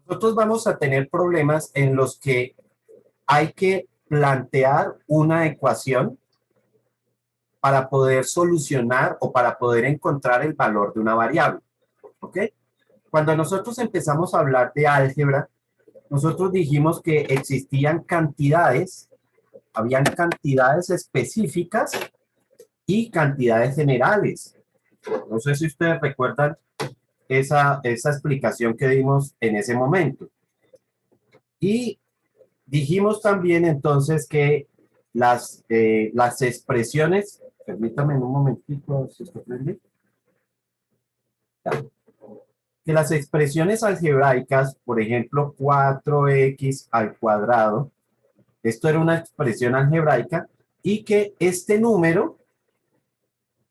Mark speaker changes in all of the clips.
Speaker 1: Nosotros vamos a tener problemas en los que hay que plantear una ecuación para poder solucionar o para poder encontrar el valor de una variable. ¿Ok? Cuando nosotros empezamos a hablar de álgebra, nosotros dijimos que existían cantidades, habían cantidades específicas y cantidades generales. No sé si ustedes recuerdan esa explicación que dimos en ese momento. Y dijimos también entonces que las expresiones, permítame un momentito, si esto prende, que las expresiones algebraicas, por ejemplo, 4x al cuadrado, esto era una expresión algebraica, y que este número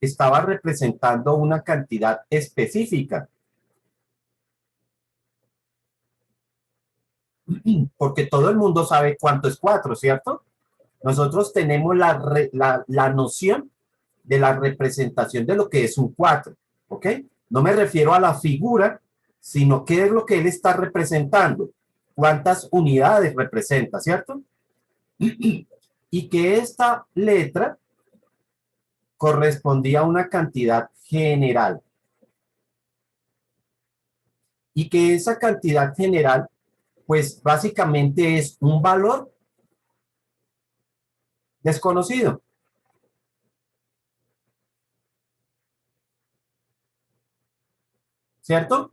Speaker 1: estaba representando una cantidad específica, porque todo el mundo sabe cuánto es 4, ¿cierto? Nosotros tenemos la noción de la representación de lo que es un 4, ¿ok? No me refiero a la figura, sino qué es lo que él está representando, cuántas unidades representa, ¿cierto? Y que esta letra correspondía a una cantidad general y que esa cantidad general, pues básicamente es un valor desconocido, ¿cierto?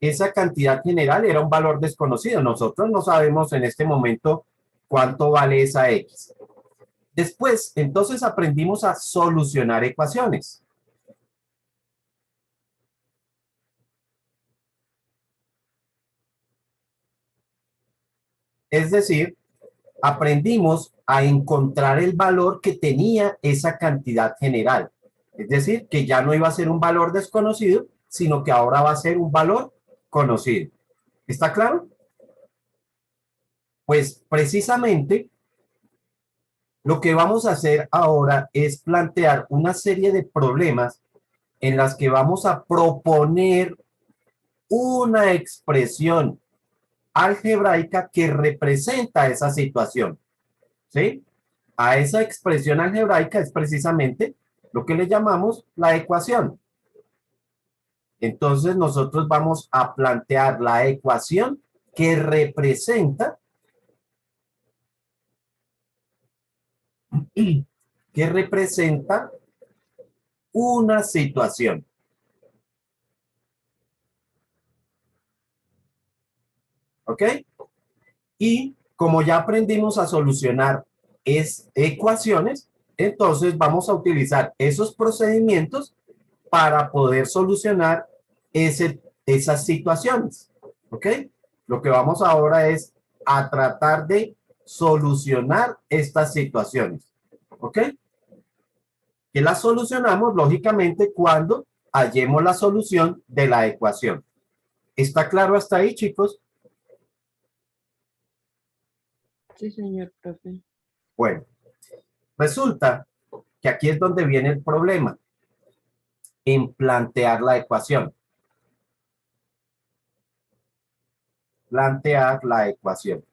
Speaker 1: Esa cantidad general era un valor desconocido. Nosotros no sabemos en este momento cuánto vale esa X. Después, entonces aprendimos a solucionar ecuaciones. Es decir, aprendimos a encontrar el valor que tenía esa cantidad general. Es decir, que ya no iba a ser un valor desconocido, sino que ahora va a ser un valor conocido. ¿Está claro? Pues precisamente lo que vamos a hacer ahora es plantear una serie de problemas en las que vamos a proponer una expresión algebraica que representa esa situación, ¿sí? A esa expresión algebraica es precisamente lo que le llamamos la ecuación. Entonces nosotros vamos a plantear la ecuación que representa que representa una situación, ¿ok? Y como ya aprendimos a solucionar ecuaciones, entonces vamos a utilizar esos procedimientos para poder solucionar esas situaciones. ¿Ok? Lo que vamos ahora es a tratar de solucionar estas situaciones. ¿Ok? Que las solucionamos lógicamente cuando hallemos la solución de la ecuación. ¿Está claro hasta ahí, chicos?
Speaker 2: Sí, señor profe.
Speaker 1: Bueno, resulta que aquí es donde viene el problema en plantear la ecuación. Plantear la ecuación.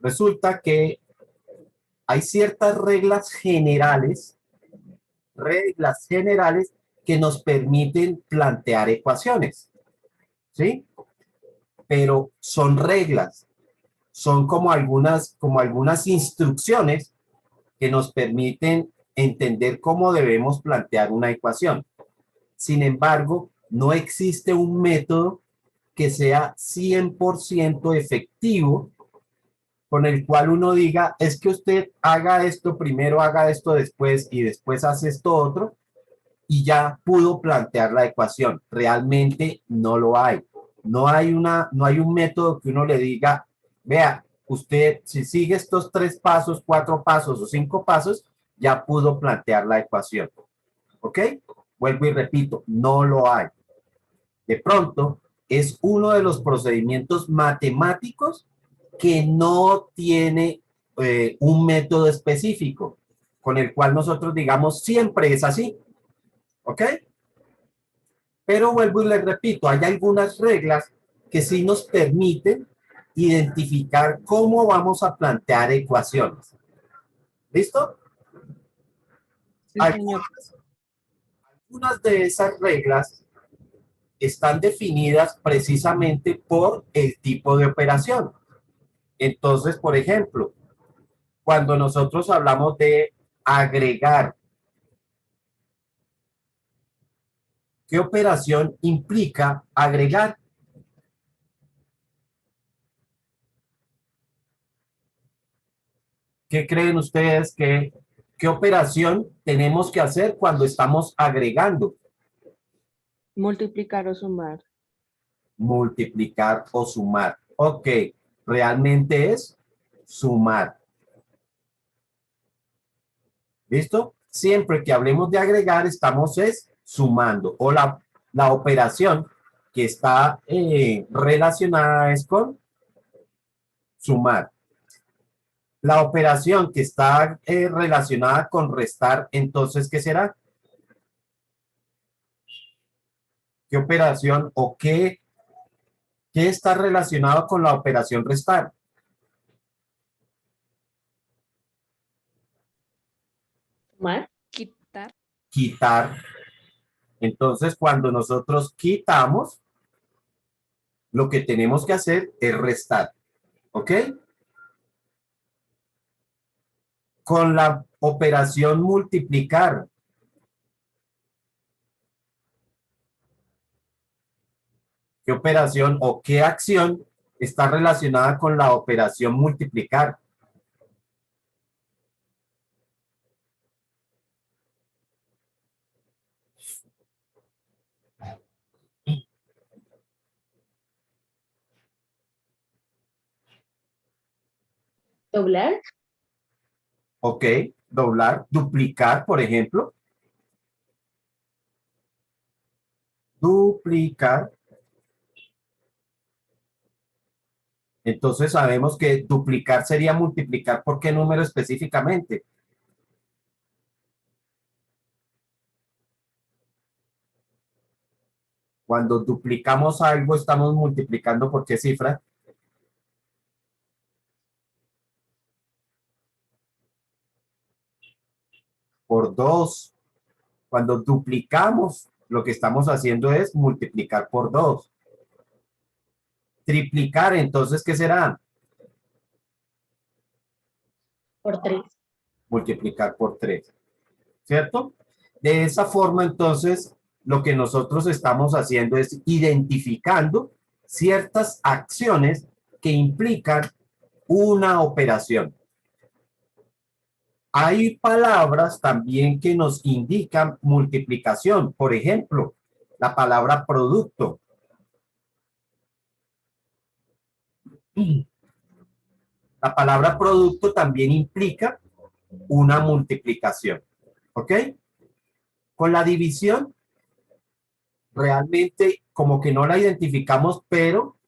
Speaker 1: Resulta que hay ciertas reglas generales que nos permiten plantear ecuaciones, ¿sí? Pero son reglas, son como algunas instrucciones que nos permiten entender cómo debemos plantear una ecuación. Sin embargo, no existe un método que sea 100% efectivo con el cual uno diga, es que usted haga esto primero, haga esto después y después hace esto otro y ya pudo plantear la ecuación. Realmente no lo hay. No hay un método que uno le diga, vea, usted si sigue estos 3 pasos, 4 pasos o 5 pasos, ya pudo plantear la ecuación. ¿Ok? Vuelvo y repito, no lo hay. De pronto, es uno de los procedimientos matemáticos que no tiene un método específico con el cual nosotros digamos siempre es así. ¿Ok? Pero vuelvo y les repito, hay algunas reglas que sí nos permiten identificar cómo vamos a plantear ecuaciones. ¿Listo?
Speaker 2: Sí, señor.
Speaker 1: Algunas de esas reglas están definidas precisamente por el tipo de operación. Entonces, por ejemplo, cuando nosotros hablamos de agregar, ¿qué operación implica agregar? ¿Qué creen ustedes que qué operación tenemos que hacer cuando estamos agregando?
Speaker 2: Multiplicar o sumar.
Speaker 1: Multiplicar o sumar. Ok, realmente es sumar. ¿Listo? Siempre que hablemos de agregar, estamos es sumando. O la operación que está relacionada es con sumar. La operación que está relacionada con restar, entonces, ¿qué será? ¿Qué operación o qué está relacionado con la operación restar?
Speaker 3: Sumar.
Speaker 2: Quitar.
Speaker 1: Quitar. Entonces, cuando nosotros quitamos, lo que tenemos que hacer es restar. ¿Ok? Con la operación multiplicar, ¿qué operación o qué acción está relacionada con la operación multiplicar?
Speaker 3: Doblar.
Speaker 1: ¿Ok? Doblar, duplicar, por ejemplo. Duplicar. Entonces sabemos que duplicar sería multiplicar por qué número específicamente. Cuando duplicamos algo, estamos multiplicando por qué cifra. Por 2. Cuando duplicamos, lo que estamos haciendo es multiplicar por 2. Triplicar, entonces, ¿qué será?
Speaker 3: Por 3.
Speaker 1: Multiplicar por 3, ¿cierto? De esa forma, entonces, lo que nosotros estamos haciendo es identificando ciertas acciones que implican una operación. Hay palabras también que nos indican multiplicación. Por ejemplo, la palabra producto. La palabra producto también implica una multiplicación. ¿Ok? Con la división, realmente como que no la identificamos, pero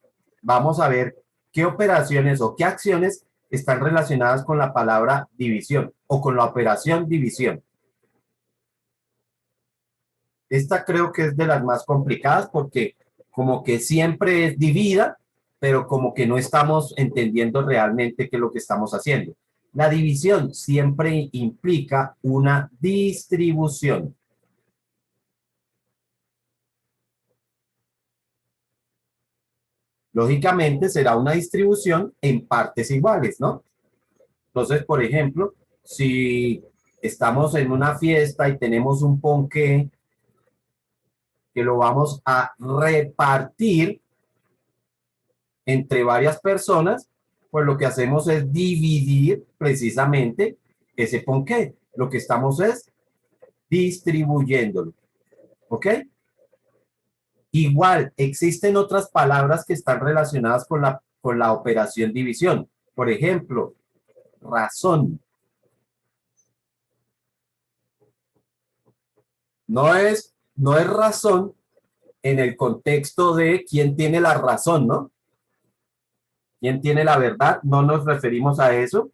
Speaker 1: vamos a ver qué operaciones o qué acciones están relacionadas con la palabra división o con la operación división. Esta creo que es de las más complicadas porque como que siempre es divida, pero como que no estamos entendiendo realmente qué es lo que estamos haciendo. La división siempre implica una distribución. Lógicamente será una distribución en partes iguales, ¿no? Entonces, por ejemplo, si estamos en una fiesta y tenemos un ponqué que lo vamos a repartir entre varias personas, pues lo que hacemos es dividir precisamente ese ponqué. Lo que estamos es distribuyéndolo. ¿Ok? Igual, existen otras palabras que están relacionadas con la operación división. Por ejemplo, razón. No es razón en el contexto de quién tiene la razón, ¿no? ¿Quién tiene la verdad? No nos referimos a eso,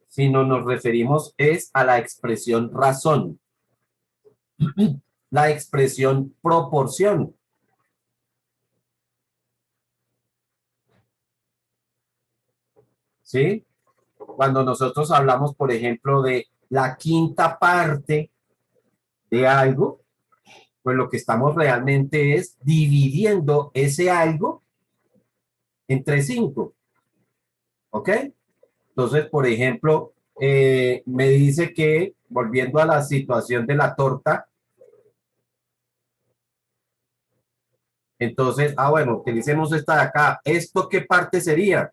Speaker 1: sino nos referimos es a la expresión razón, la expresión proporción. ¿sí? Cuando nosotros hablamos, por ejemplo, de la quinta parte de algo, pues lo que estamos realmente es dividiendo ese algo entre 5, ¿ok? Entonces, por ejemplo, me dice que, volviendo a la situación de la torta, entonces, bueno, utilicemos esta de acá. ¿Esto qué parte sería?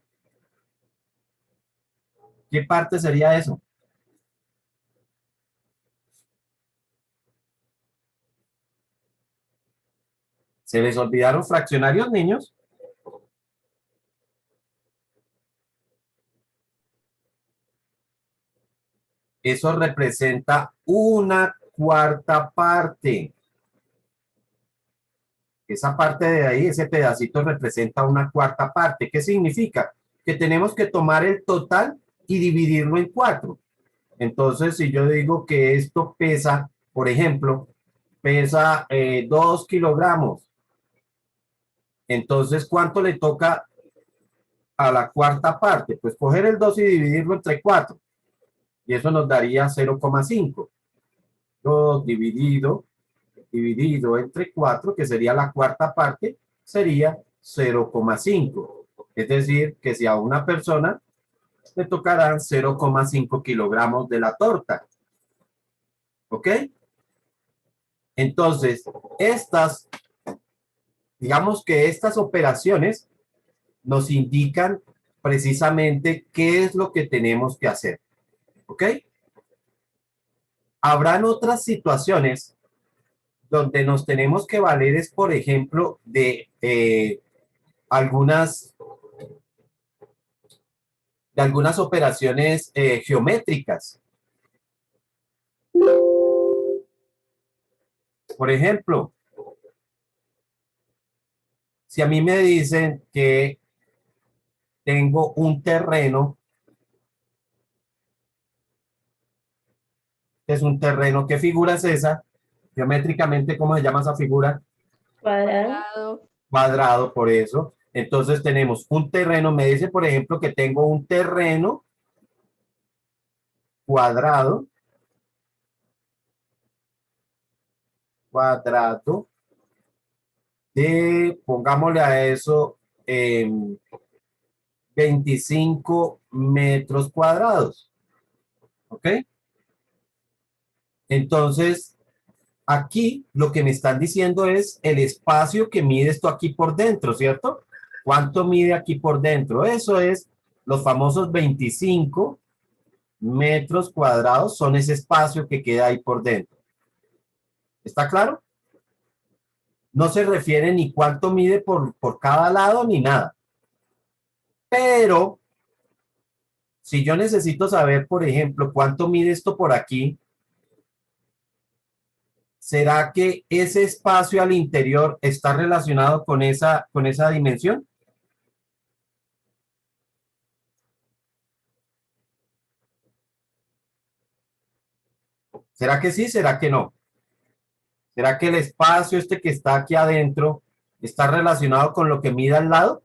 Speaker 1: ¿Qué parte sería eso? ¿Se les olvidaron fraccionarios, niños? Eso representa una cuarta parte. Esa parte de ahí, ese pedacito representa una cuarta parte. ¿Qué significa? Que tenemos que tomar el total y dividirlo en 4. Entonces, si yo digo que esto pesa, por ejemplo, pesa 2 kilogramos, entonces, ¿cuánto le toca a la cuarta parte? Pues coger el 2 y dividirlo entre 4. Y eso nos daría 0,5. 2 dividido entre 4, que sería la cuarta parte, sería 0,5. Es decir, que si a una persona le tocarán 0,5 kilogramos de la torta. ¿Ok? Entonces, digamos que estas operaciones nos indican precisamente qué es lo que tenemos que hacer. ¿Ok? Habrán otras situaciones donde nos tenemos que valer es, por ejemplo, de algunas operaciones geométricas. Por ejemplo, si a mí me dicen que tengo un terreno, es un terreno, ¿qué figura es esa? Geométricamente, ¿cómo se llama esa figura?
Speaker 3: Cuadrado.
Speaker 1: Cuadrado, por eso. Entonces tenemos un terreno, me dice, por ejemplo, que tengo un terreno cuadrado, pongámosle a eso, 25 metros cuadrados. ¿Ok? Entonces, aquí lo que me están diciendo es el espacio que mide esto aquí por dentro, ¿cierto? ¿Cuánto mide aquí por dentro? Eso es los famosos 25 metros cuadrados, son ese espacio que queda ahí por dentro. ¿Está claro? No se refiere ni cuánto mide por cada lado ni nada. Pero, si yo necesito saber, por ejemplo, cuánto mide esto por aquí, ¿será que ese espacio al interior está relacionado con esa dimensión? ¿Será que sí? ¿Será que no? ¿Será que el espacio este que está aquí adentro está relacionado con lo que mide al lado?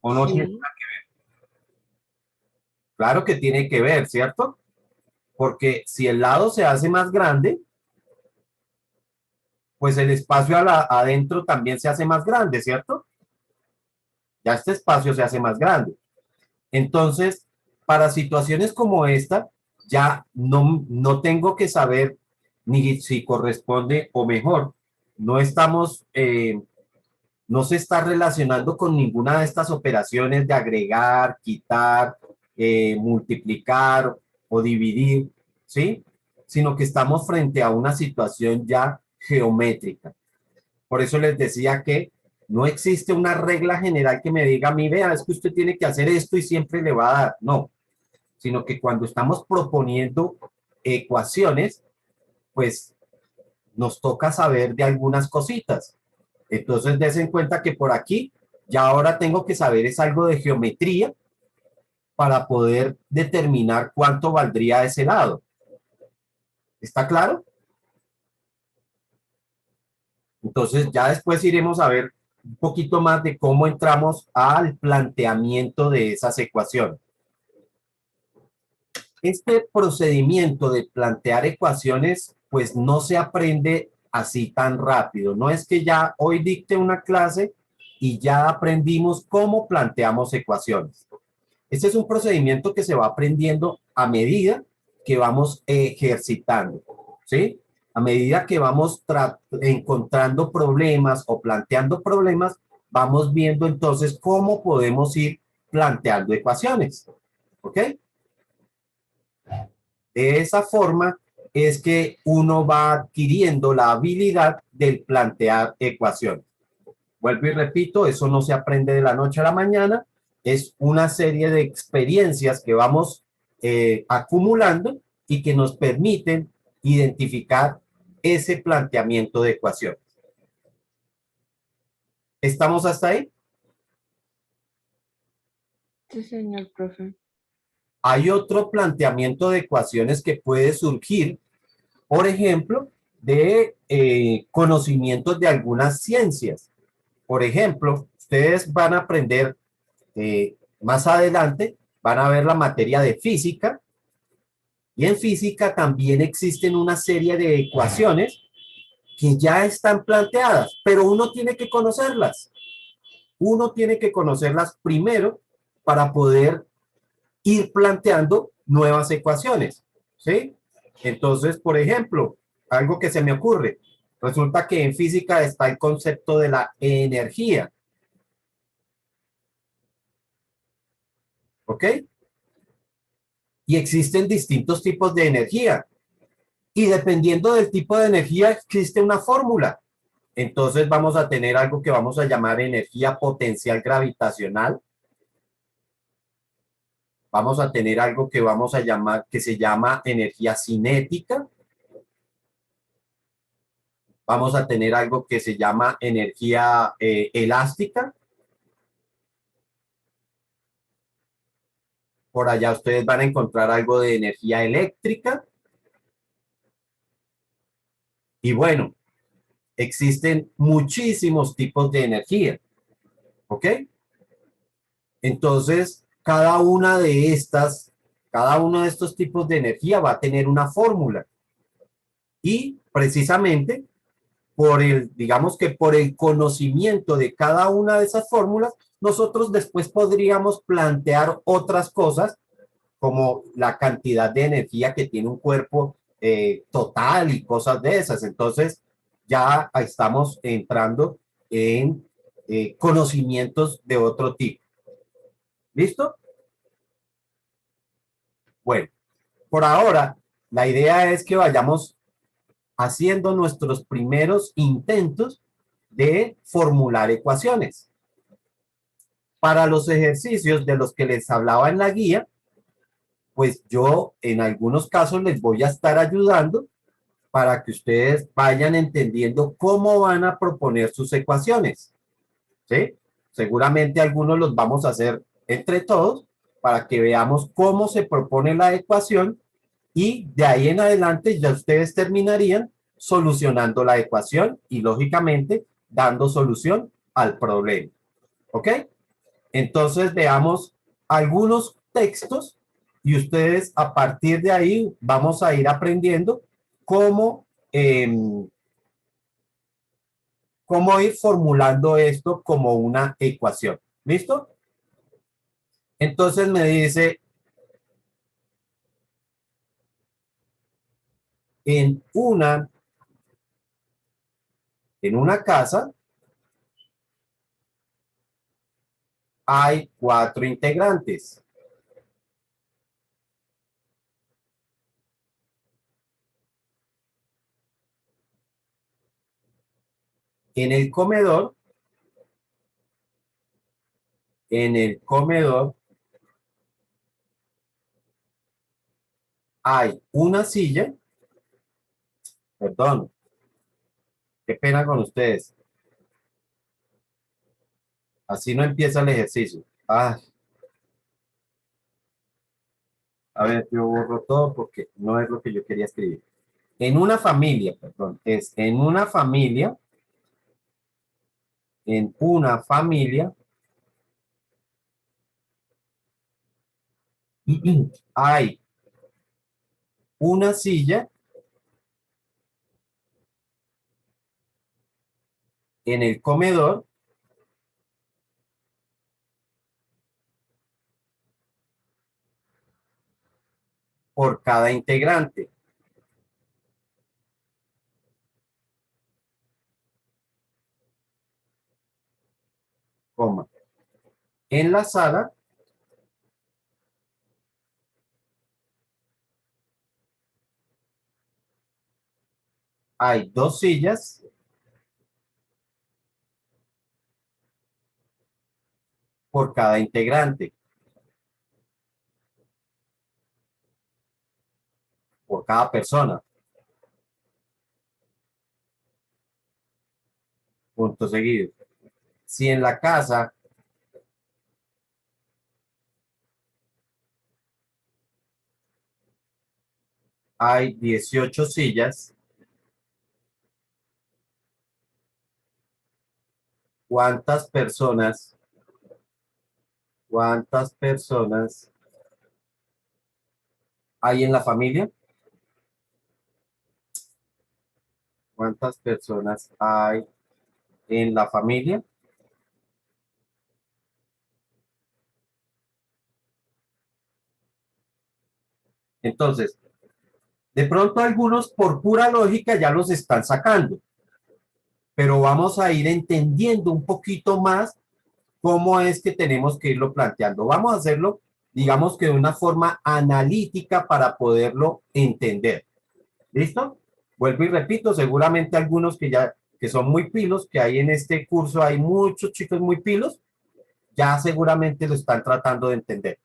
Speaker 1: ¿O no tiene?
Speaker 3: Sí.
Speaker 1: Claro que tiene que ver, ¿cierto? Porque si el lado se hace más grande, pues el espacio adentro también se hace más grande, ¿cierto? Ya este espacio se hace más grande. Entonces, para situaciones como esta, ya no tengo que saber ni si corresponde o mejor, no estamos, no se está relacionando con ninguna de estas operaciones de agregar, quitar, multiplicar o dividir, ¿sí? Sino que estamos frente a una situación ya geométrica. Por eso les decía que no existe una regla general que me diga a mí, vea, es que usted tiene que hacer esto y siempre le va a dar. No, sino que cuando estamos proponiendo ecuaciones, pues nos toca saber de algunas cositas. Entonces, des en cuenta que por aquí ya ahora tengo que saber es algo de geometría para poder determinar cuánto valdría ese lado. ¿Está claro? Entonces, ya después iremos a ver un poquito más de cómo entramos al planteamiento de esas ecuaciones. Este procedimiento de plantear ecuaciones, pues no se aprende así tan rápido. No es que ya hoy dicte una clase y ya aprendimos cómo planteamos ecuaciones. Este es un procedimiento que se va aprendiendo a medida que vamos ejercitando, ¿sí? A medida que vamos encontrando problemas o planteando problemas, vamos viendo entonces cómo podemos ir planteando ecuaciones, ¿ok? De esa forma es que uno va adquiriendo la habilidad del plantear ecuaciones. Vuelvo y repito, eso no se aprende de la noche a la mañana, es una serie de experiencias que vamos acumulando y que nos permiten identificar ese planteamiento de ecuaciones. ¿Estamos hasta ahí?
Speaker 3: Sí, señor profe.
Speaker 1: Hay otro planteamiento de ecuaciones que puede surgir, por ejemplo, de conocimientos de algunas ciencias. Por ejemplo, ustedes van a aprender más adelante, van a ver la materia de física, y en física también existen una serie de ecuaciones que ya están planteadas, pero uno tiene que conocerlas. Uno tiene que conocerlas primero para poder ir planteando nuevas ecuaciones, ¿sí? Entonces, por ejemplo, algo que se me ocurre, resulta que en física está el concepto de la energía, ¿ok? Y existen distintos tipos de energía. Y dependiendo del tipo de energía, existe una fórmula. Entonces vamos a tener algo que vamos a llamar energía potencial gravitacional. Vamos a tener algo que vamos a llamar, que se llama energía cinética. Vamos a tener algo que se llama energía elástica. Por allá ustedes van a encontrar algo de energía eléctrica. Y bueno, existen muchísimos tipos de energía. ¿Ok? Entonces, cada uno de estos tipos de energía va a tener una fórmula. Y precisamente digamos que por el conocimiento de cada una de esas fórmulas, nosotros después podríamos plantear otras cosas como la cantidad de energía que tiene un cuerpo total y cosas de esas. Entonces, ya estamos entrando en conocimientos de otro tipo. ¿Listo? Bueno, por ahora, la idea es que vayamos haciendo nuestros primeros intentos de formular ecuaciones. Para los ejercicios de los que les hablaba en la guía, pues yo en algunos casos les voy a estar ayudando para que ustedes vayan entendiendo cómo van a proponer sus ecuaciones. ¿Sí? Seguramente algunos los vamos a hacer entre todos para que veamos cómo se propone la ecuación y de ahí en adelante ya ustedes terminarían solucionando la ecuación y lógicamente dando solución al problema. ¿Ok? Entonces veamos algunos textos y ustedes a partir de ahí vamos a ir aprendiendo cómo, cómo ir formulando esto como una ecuación. ¿Listo? Entonces me dice, en una casa hay 4 integrantes. En el comedor hay una silla, perdón, qué pena con ustedes. Así no empieza el ejercicio. Ah, a ver, yo borro todo porque no es lo que yo quería escribir. En una familia, perdón, en una familia en una familia hay una silla en el comedor por cada integrante. Coma. En la sala hay 2 sillas por cada integrante. Por cada persona. Punto seguido. Si en la casa hay 18 sillas, ¿cuántas personas hay en la familia? ¿Cuántas personas hay en la familia? Entonces, de pronto algunos por pura lógica ya los están sacando, pero vamos a ir entendiendo un poquito más cómo es que tenemos que irlo planteando. Vamos a hacerlo, digamos que de una forma analítica para poderlo entender. ¿Listo? Vuelvo y repito, seguramente algunos que son muy pilos, que hay en este curso, hay muchos chicos muy pilos, ya seguramente lo están tratando de entender.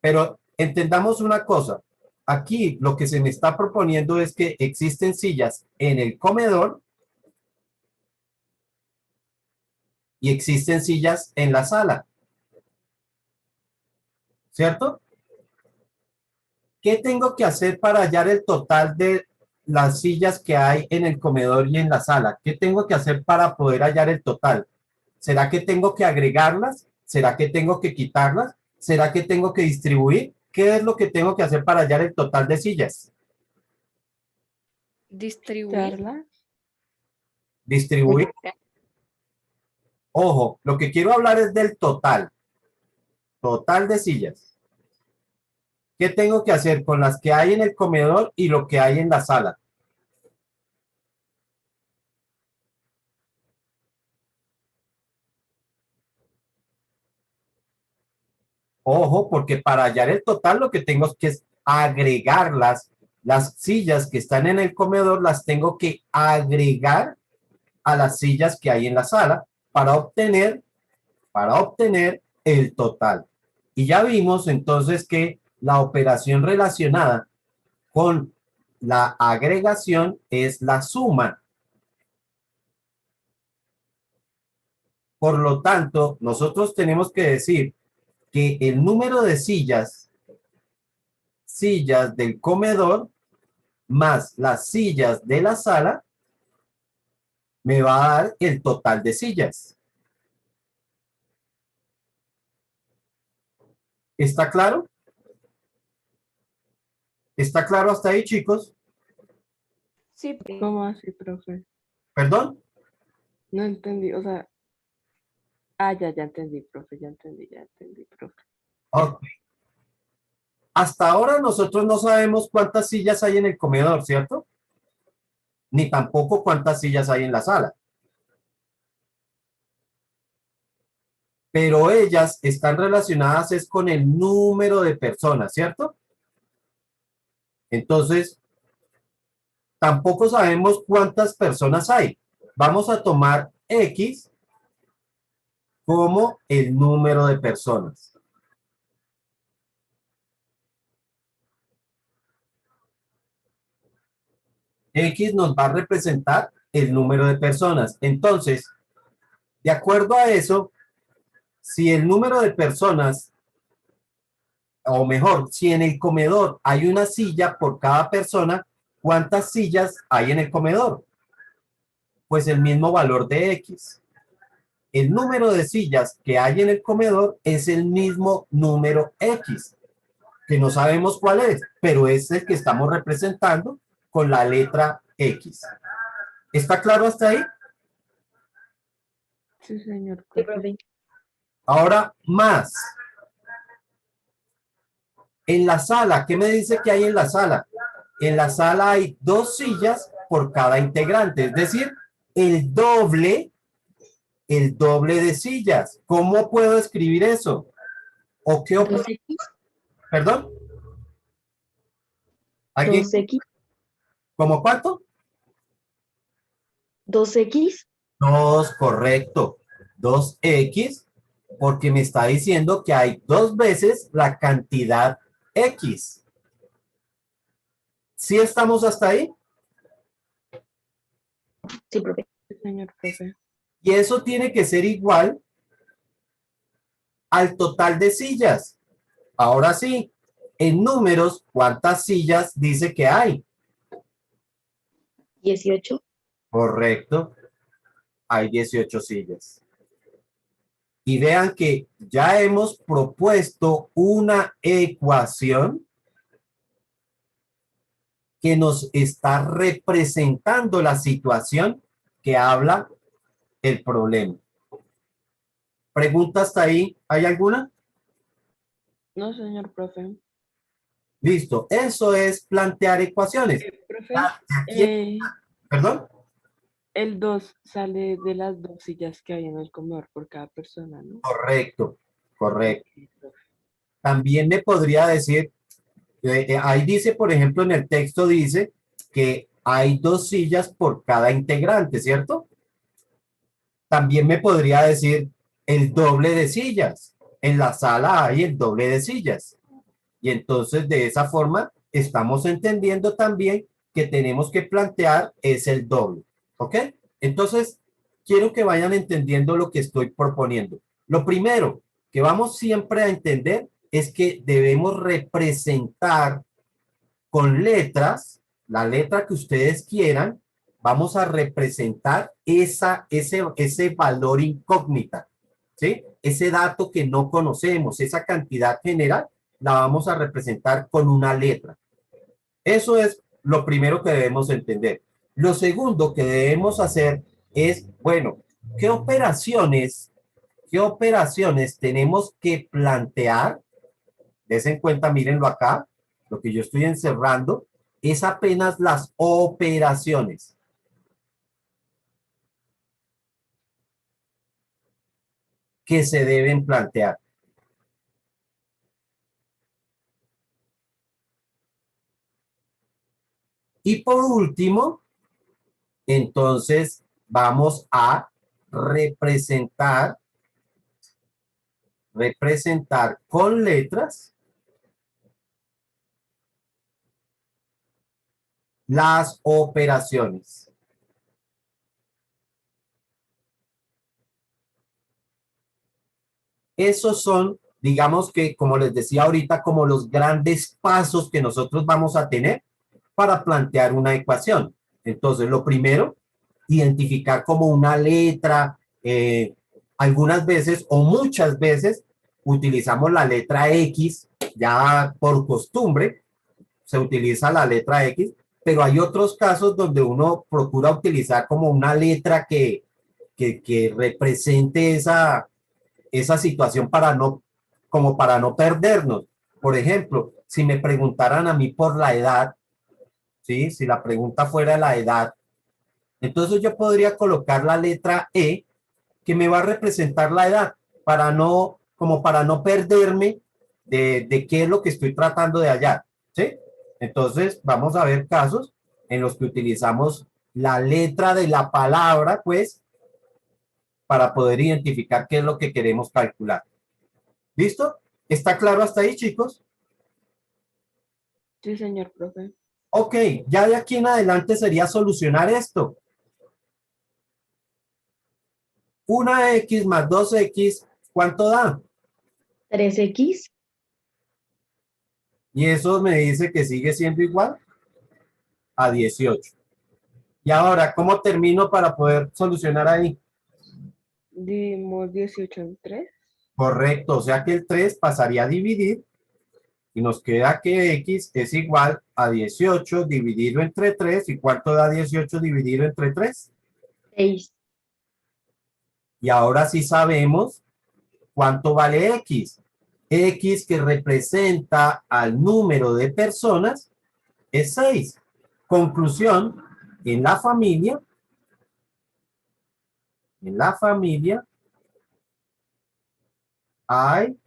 Speaker 1: Pero entendamos una cosa, aquí lo que se me está proponiendo es que existen sillas en el comedor y existen sillas en la sala, ¿cierto? ¿Qué tengo que hacer para hallar el total de las sillas que hay en el comedor y en la sala? ¿Qué tengo que hacer para poder hallar el total? ¿Será que tengo que agregarlas? ¿Será que tengo que quitarlas? ¿Será que tengo que distribuir? ¿Qué es lo que tengo que hacer para hallar el total de sillas?
Speaker 2: Distribuir.
Speaker 3: Charla.
Speaker 1: Distribuir. Ojo, lo que quiero hablar es del total. Total de sillas. ¿Qué tengo que hacer con las que hay en el comedor y lo que hay en la sala? Ojo, porque para hallar el total lo que tengo que es agregar las sillas que están en el comedor, las tengo que agregar a las sillas que hay en la sala para obtener el total. Y ya vimos entonces que la operación relacionada con la agregación es la suma. Por lo tanto, nosotros tenemos que decir que el número de sillas del comedor más las sillas de la sala me va a dar el total de sillas. ¿Está claro? ¿Está claro hasta ahí, chicos?
Speaker 2: Sí,
Speaker 3: ¿Cómo así, profe?
Speaker 1: ¿Perdón?
Speaker 3: No entendí, o sea, ya entendí, profe, ya entendí, profe.
Speaker 1: Ok. Hasta ahora nosotros no sabemos cuántas sillas hay en el comedor, ¿cierto? Ni tampoco cuántas sillas hay en la sala. Pero ellas están relacionadas es con el número de personas, ¿cierto? Entonces, tampoco sabemos cuántas personas hay. Vamos a tomar X como el número de personas. X nos va a representar el número de personas. Entonces, de acuerdo a eso, si el número de personas, o mejor, si en el comedor hay una silla por cada persona, ¿cuántas sillas hay en el comedor? Pues el mismo valor de X. el número de sillas que hay en el comedor es el mismo número X, que no sabemos cuál es, pero es el que estamos representando con la letra X. ¿Está claro hasta ahí?
Speaker 3: Sí, señor
Speaker 2: Sí,
Speaker 3: profe.
Speaker 2: profe.
Speaker 1: Ahora más. En la sala, ¿qué me dice que hay en la sala? En la sala hay 2 sillas por cada integrante, es decir, el doble de sillas. ¿Cómo puedo escribir eso? ¿O qué?
Speaker 2: 2X.
Speaker 1: ¿Perdón? ¿Alguien?
Speaker 2: 2X.
Speaker 1: ¿Cómo cuánto?
Speaker 2: 2X.
Speaker 1: 2, correcto. 2x, porque me está diciendo que hay 2 veces la cantidad X. ¿Sí estamos hasta ahí?
Speaker 2: Sí, profe.
Speaker 3: Sí, señor profe.
Speaker 1: Y eso tiene que ser igual al total de sillas. Ahora sí, en números, ¿cuántas sillas dice que hay?
Speaker 2: 18.
Speaker 1: Correcto, hay 18 sillas. Y vean que ya hemos propuesto una ecuación que nos está representando la situación que habla el problema. ¿Pregunta hasta ahí? ¿Hay alguna?
Speaker 3: No, señor profe.
Speaker 1: Listo, eso es plantear ecuaciones.
Speaker 3: Profe,
Speaker 1: Aquí, perdón.
Speaker 3: el 2 sale de las 2 sillas que hay en el comedor por cada persona, ¿no?
Speaker 1: Correcto, correcto.
Speaker 3: Ok, profe.
Speaker 1: También me podría decir, ahí dice, por ejemplo, en el texto dice que hay 2 sillas por cada integrante, ¿cierto? También me podría decir el doble de sillas. En la sala hay el doble de sillas. Y entonces de esa forma estamos entendiendo también que tenemos que plantear es el doble. ¿Ok? Entonces, quiero que vayan entendiendo lo que estoy proponiendo. Lo primero que vamos siempre a entender es que debemos representar con letras, la letra que ustedes quieran, vamos a representar ese valor incógnita, ¿sí? Ese dato que no conocemos, esa cantidad general, la vamos a representar con una letra. Eso es lo primero que debemos entender. Lo segundo que debemos hacer es, bueno, qué operaciones tenemos que plantear? Des en cuenta, mírenlo acá, lo que yo estoy encerrando es apenas las operaciones. Que se deben plantear. Y por último, entonces vamos a representar con letras las operaciones. Esos son, digamos que, como les decía ahorita, como los grandes pasos que nosotros vamos a tener para plantear una ecuación. Entonces, lo primero, identificar como una letra, algunas veces o muchas veces utilizamos la letra X, ya por costumbre se utiliza la letra X, pero hay otros casos donde uno procura utilizar como una letra que represente esa situación para no, como para no perdernos. Por ejemplo, si me preguntaran a mí por la edad, ¿sí? Si la pregunta fuera la edad, entonces yo podría colocar la letra E que me va a representar la edad para no, como para no perderme de qué es lo que estoy tratando de hallar, ¿sí? Entonces vamos a ver casos en los que utilizamos la letra de la palabra, pues, para poder identificar qué es lo que queremos calcular. ¿Listo? ¿Está claro hasta ahí, chicos?
Speaker 3: Sí, señor profe.
Speaker 1: Ok, ya de aquí en adelante sería solucionar esto. Una X más 2X, ¿cuánto da?
Speaker 2: 3X.
Speaker 1: Y eso me dice que sigue siendo igual a 18. Y ahora, ¿cómo termino para poder solucionar ahí?
Speaker 3: Dividimos 18 en 3.
Speaker 1: Correcto, o sea que el 3 pasaría a dividir y nos queda que x es igual a 18 dividido entre 3. ¿Y cuánto da 18 dividido entre 3?
Speaker 2: 6.
Speaker 1: Y ahora sí sabemos cuánto vale x. X que representa al número de personas es 6. Conclusión, en la familia hay